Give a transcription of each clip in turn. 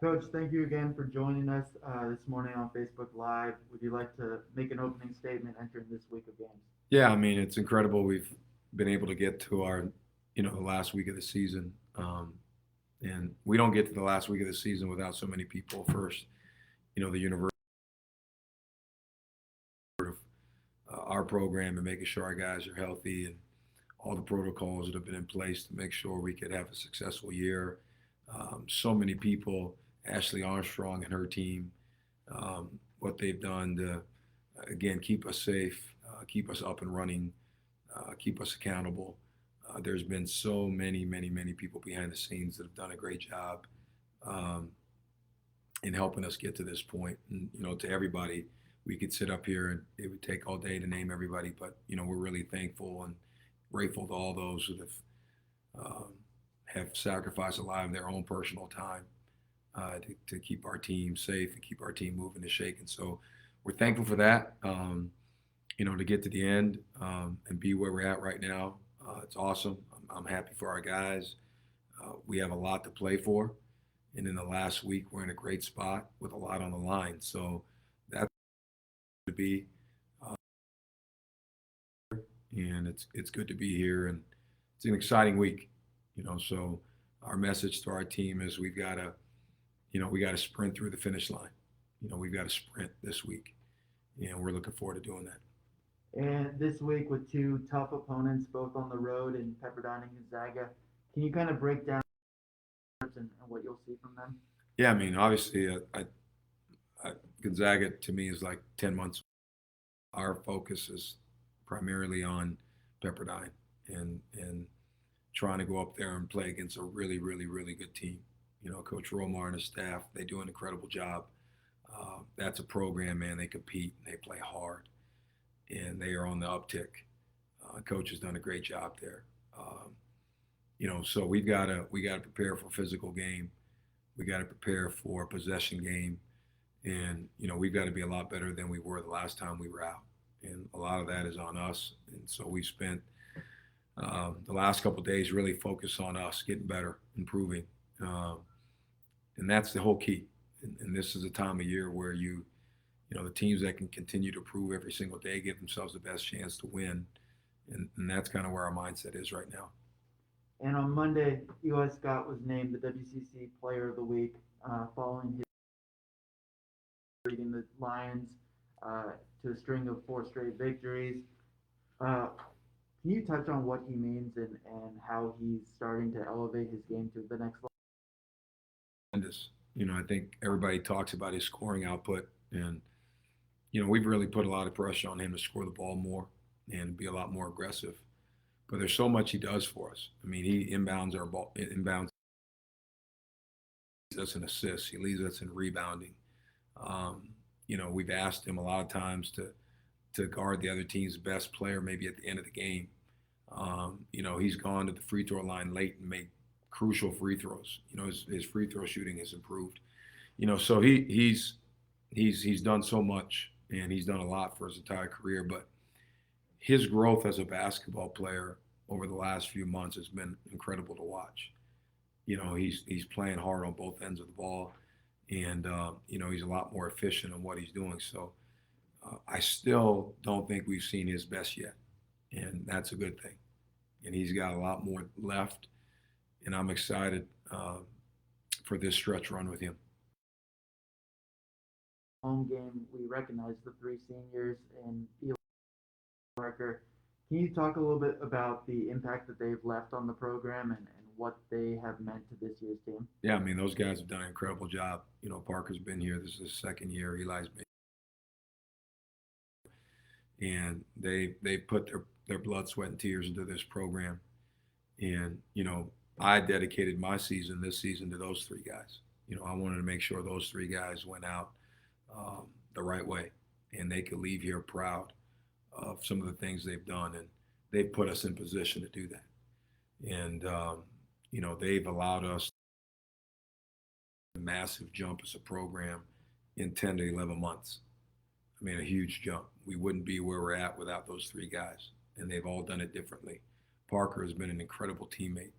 Coach, thank you again for joining us this morning on Facebook Live. Would you like to make an opening statement entering this week of games? Yeah, I mean, it's incredible we've been able to get to the last week of the season. And we don't get to the last week of the season without so many people first, the university of our program and making sure our guys are healthy and all the protocols that have been in place to make sure we could have a successful year. So many people, Ashley Armstrong and her team, what they've done to, again, keep us safe, keep us up and running, keep us accountable. There's been so many people behind the scenes that have done a great job um, in helping us get to this point. And, to everybody, we could sit up here and it would take all day to name everybody, but, we're really thankful and grateful to all those who um, have sacrificed a lot of their own personal time to keep our team safe and keep our team moving and shaking. So we're thankful for that. To get to the end and be where we're at right now, it's awesome. I'm happy for our guys. We have a lot to play for, and in the last week, we're in a great spot with a lot on the line. So that's to be, uh, and it's good to be here, and it's an exciting week. So our message to our team is we got to sprint through the finish line. We've got to sprint this week, and we're looking forward to doing that. And this week with two tough opponents, both on the road in Pepperdine and Gonzaga, can you kind of break down and what you'll see from them? Yeah, I mean, obviously, Gonzaga to me is like 10 months. Our focus is primarily on Pepperdine and trying to go up there and play against a really good team. Coach Romar and his staff, they do an incredible job. That's a program, man. They compete and they play hard, and they are on the uptick. Coach has done a great job there. So we gotta prepare for a physical game. We got to prepare for a possession game, and we've got to be a lot better than we were the last time we were out. And a lot of that is on us. And so we spent the last couple of days really focused on us getting better, improving, um, and that's the whole key. And this is a time of year where the teams that can continue to prove every single day give themselves the best chance to win, and that's kind of where our mindset is right now. And on Monday, Eli Scott was named the WCC Player of the Week following his leading the Lions to a string of four straight victories. Uh, can you touch on what he means and how he's starting to elevate his game to the next level? Tremendous. I think everybody talks about his scoring output, and we've really put a lot of pressure on him to score the ball more and be a lot more aggressive. But there's so much he does for us. I mean, he inbounds our ball, inbounds us in assists. He leads us in rebounding. We've asked him a lot of times to guard the other team's best player, maybe at the end of the game. He's gone to the free throw line late and made crucial free throws. His free throw shooting has improved. So he's done so much, and he's done a lot for his entire career. But his growth as a basketball player over the last few months has been incredible to watch. He's playing hard on both ends of the ball, and he's a lot more efficient in what he's doing. So I still don't think we've seen his best yet, and that's a good thing. And he's got a lot more left, and I'm excited for this stretch run with him. Home game, we recognize the three seniors and Eli Parker. Can you talk a little bit about the impact that they've left on the program and what they have meant to this year's team? Yeah, I mean those guys have done an incredible job. Parker's been here. This is his second year. Eli's been, and they put their blood, sweat, and tears into this program. And I dedicated my season this season to those three guys. I wanted to make sure those three guys went out the right way, and they could leave here proud of some of the things they've done, and they've put us in position to do that. And they've allowed us a massive jump as a program in 10 to 11 months. I mean, a huge jump. We wouldn't be where we're at without those three guys, and they've all done it differently. Parker has been an incredible teammate,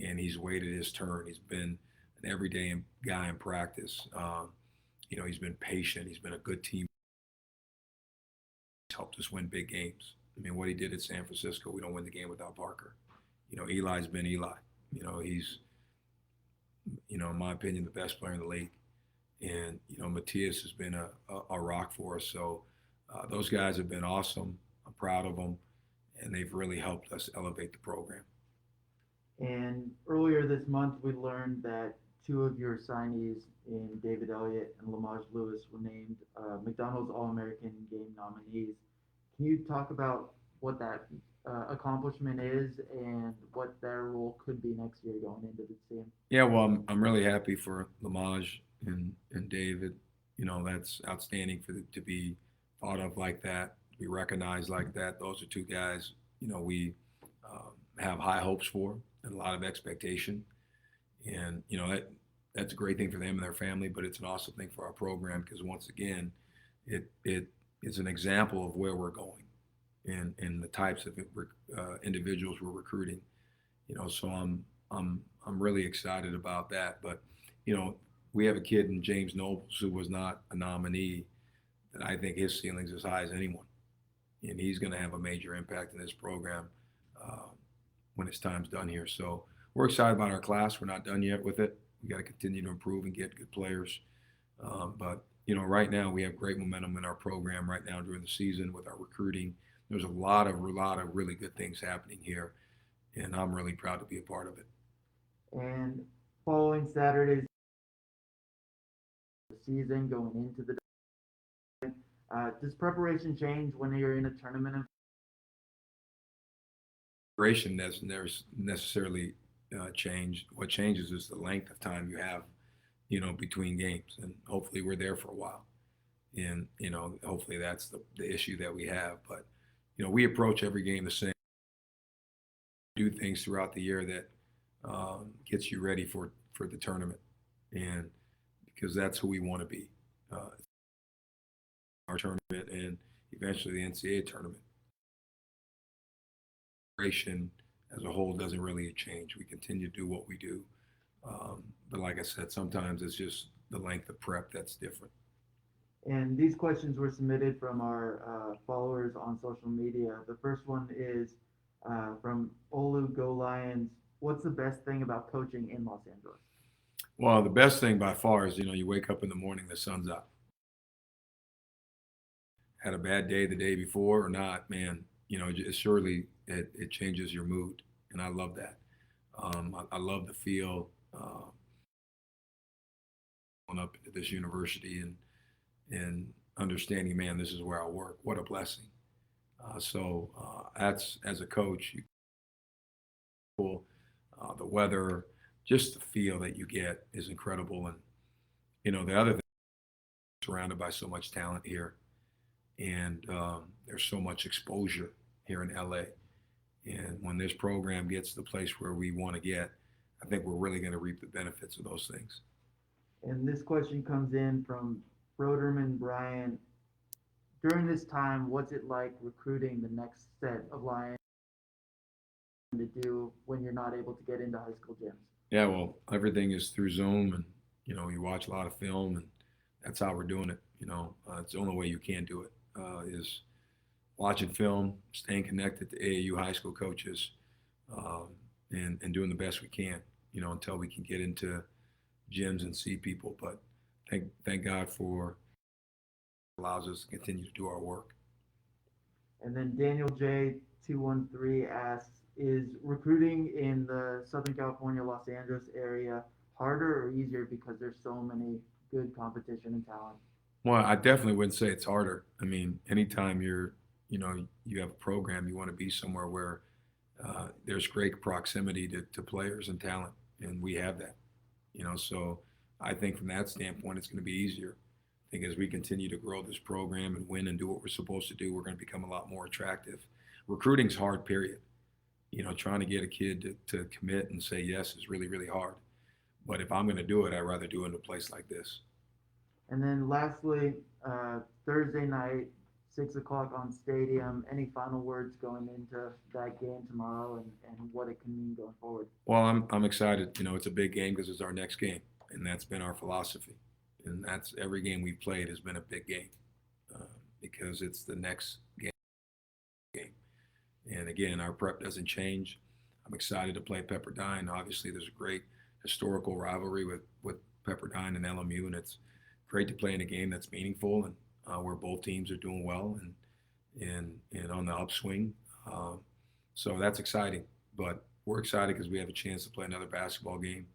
and he's waited his turn. He's been an everyday guy in practice. He's been patient. He's been a good team. He's helped us win big games. I mean, what he did at San Francisco, we don't win the game without Parker. Eli's been Eli. He's, in my opinion, the best player in the league. And, Matias has been a rock for us. So those guys have been awesome. I'm proud of them. And they've really helped us elevate the program. And earlier this month, we learned that two of your signees in David Elliott and Lamage Lewis were named McDonald's All-American Game nominees. Can you talk about what that accomplishment is and what their role could be next year going into the team? Yeah, well, I'm really happy for Lamage and David. That's outstanding to be thought of like that, to be recognized like that. Those are two guys, we have high hopes for and a lot of expectation. And, that's a great thing for them and their family, but it's an awesome thing for our program because once again, it is an example of where we're going and the types of individuals we're recruiting. So I'm really excited about that. But we have a kid in James Nobles who was not a nominee that I think his ceiling's as high as anyone, and he's going to have a major impact in this program when his time's done here. So we're excited about our class. We're not done yet with it. We got to continue to improve and get good players. But right now we have great momentum in our program right now during the season with our recruiting. There's a lot of really good things happening here, and I'm really proud to be a part of it. And following Saturday's season going into the does preparation change when you're in a tournament? Preparation doesn't necessarily change. What changes is the length of time you have, between games, and hopefully we're there for a while. And hopefully that's the issue that we have. But we approach every game the same. Do things throughout the year that gets you ready for the tournament, and because that's who we want to be. Our tournament and eventually the NCAA tournament. Preparation as a whole doesn't really change. We continue to do what we do. But like I said, sometimes it's just the length of prep that's different. And these questions were submitted from our followers on social media. The first one is from Olu Go Lions. What's the best thing about coaching in Los Angeles? Well, the best thing by far is, you wake up in the morning, the sun's out. Had a bad day the day before or not, man, surely it changes your mood. And I love that. I love the feel going up at this university and understanding, man, this is where I work. What a blessing. So that's, as a coach, the weather, just the feel that you get is incredible. And, the other thing, surrounded by so much talent here. And there's so much exposure here in LA. And when this program gets to the place where we want to get, I think we're really going to reap the benefits of those things. And this question comes in from Broderman Brian. During this time, what's it like recruiting the next set of Lions to do when you're not able to get into high school gyms? Yeah, well, everything is through Zoom, and you watch a lot of film, and that's how we're doing it. It's the only way you can do it is watching film, staying connected to AAU high school coaches, and doing the best we can. Until we can get into gyms and see people. But thank God for allows us to continue to do our work. And then Daniel J 213 asks, is recruiting in the Southern California, Los Angeles area harder or easier because there's so many good competition and talent? Well, I definitely wouldn't say it's harder. I mean, anytime you have a program, you want to be somewhere where there's great proximity to players and talent, and we have that. So I think from that standpoint, it's going to be easier. I think as we continue to grow this program and win and do what we're supposed to do, we're going to become a lot more attractive. Recruiting's hard, period. Trying to get a kid to commit and say yes is really, really hard. But if I'm going to do it, I'd rather do it in a place like this. And then lastly, Thursday night, 6 o'clock on Stadium. Any final words going into that game tomorrow and what it can mean going forward? Well, I'm excited. It's a big game because it's our next game. and that's been our philosophy. And that's every game we've played has been a big game because it's the next game. And again, our prep doesn't change. I'm excited to play Pepperdine. Obviously, there's a great historical rivalry with Pepperdine and LMU, and it's great to play in a game that's meaningful and where both teams are doing well and on the upswing. So that's exciting. But we're excited because we have a chance to play another basketball game.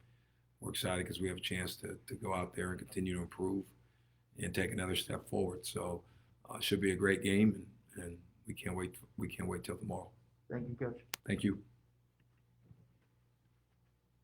We're excited because we have a chance to go out there and continue to improve and take another step forward. So it should be a great game, and we can't wait. We can't wait till tomorrow. Thank you, Coach. Thank you.